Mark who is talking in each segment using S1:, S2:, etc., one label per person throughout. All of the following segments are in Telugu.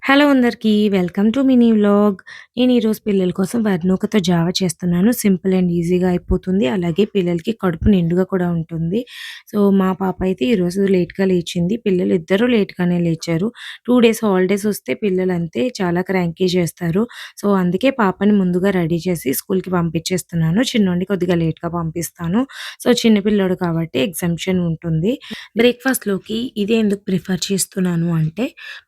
S1: హలో అందరికీ. Welcome to mini vlog. నేను ఈరోజు పిల్లల కోసం వర్ణోకతో జావ చేస్తున్నాను. సింపుల్ అండ్ ఈజీగా అయిపోతుంది. అలాగే పిల్లలకి కడుపు నిండుగా కూడా ఉంటుంది. సో, మా పాప అయితే ఈరోజు లేట్‌గా లేచింది. పిల్లలు ఇద్దరూ లేట్‌గానే లేచారు. 2 డేస్ హాలిడేస్ వస్తే పిల్లలంతే చాలా క్రాంకీ చేస్తారు. సో, అందుకే పాపని ముందుగా రెడీ చేసి స్కూల్‌కి పంపించేస్తున్నాను. చిన్నోడిని కొద్దిగా లేట్‌గా పంపిస్తాను. సో, చిన్న పిల్లోడు కాబట్టి ఎగ్జామ్షన్ ఉంటుంది. బ్రేక్‌ఫాస్ట్‌లోకి ఇదే ఎందుకు ప్రిఫర్ చేస్తున్నాను అంటే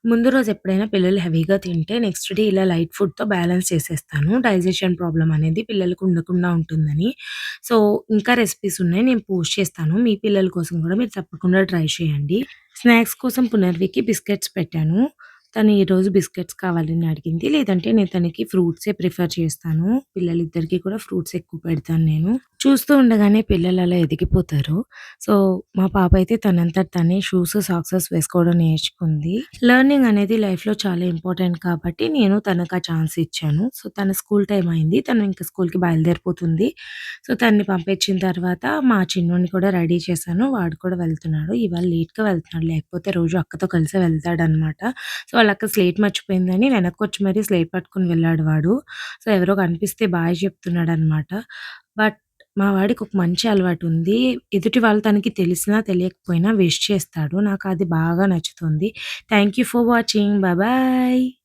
S1: ముందు రోజు ఎప్పుడైనా పిల్లలు హెవీగా తింటే నెక్స్ట్ డే ఇలా లైట్ ఫుడ్‌తో బ్యాలెన్స్ చేసేస్తాను. డైజెషన్ ప్రాబ్లమ్ అనేది పిల్లలకి ఉండకుండా ఉంటుందని. సో, ఇంకా రెసిపీస్ ఉన్నాయి. నేను పోస్ట్ చేస్తాను. మీ పిల్లల కోసం కూడా మీరు తప్పకుండా ట్రై చేయండి. స్నాక్స్ కోసం పునర్వికి బిస్కెట్స్ పెట్టాను. తను ఈరోజు బిస్కెట్స్ కావాలని అడిగింది. లేదంటే నేను తనకి ఫ్రూట్సే ప్రిఫర్ చేస్తాను. పిల్లలిద్దరికీ కూడా ఫ్రూట్స్ ఎక్కువ పెడతాను నేను. చూస్తూ ఉండగానే పిల్లలు అలా ఎదిగిపోతారు. సో, మా పాప అయితే తనంతట తనే షూస్, సాక్సెస్ వేసుకోవడం నేర్చుకుంది. లెర్నింగ్ అనేది లైఫ్‌లో చాలా ఇంపార్టెంట్ కాబట్టి నేను తనకు ఆ ఛాన్స్ ఇచ్చాను. సో, తన స్కూల్ టైమ్ అయింది. తను ఇంక స్కూల్‌కి బయలుదేరిపోతుంది. సో, తనని పంపించిన తర్వాత మా చిన్నోడిని కూడా రెడీ చేశాను. వాడు కూడా వెళ్తున్నాడు. ఇవాళ లేట్‌గా వెళ్తున్నాడు. లేకపోతే రోజు అక్కతో కలిసే వెళ్తాడనమాట. సో, వాళ్ళ అక్క స్లేట్ మర్చిపోయిందని వెనక్కొచ్చి మరీ స్లేట్ పట్టుకొని వెళ్ళాడు వాడు. సో, ఎవరో కనిపిస్తే బాయ్ చెప్తున్నాడనమాట. బట్ మా వాడికి ఒక మంచి అలవాటుంది. ఎదుటి వాళ్ళు తనకి తెలిసినా తెలియకపోయినా విష్ చేస్తాడు. నాకది బాగా నచ్చుతుంది. Thank you for watching. Bye bye.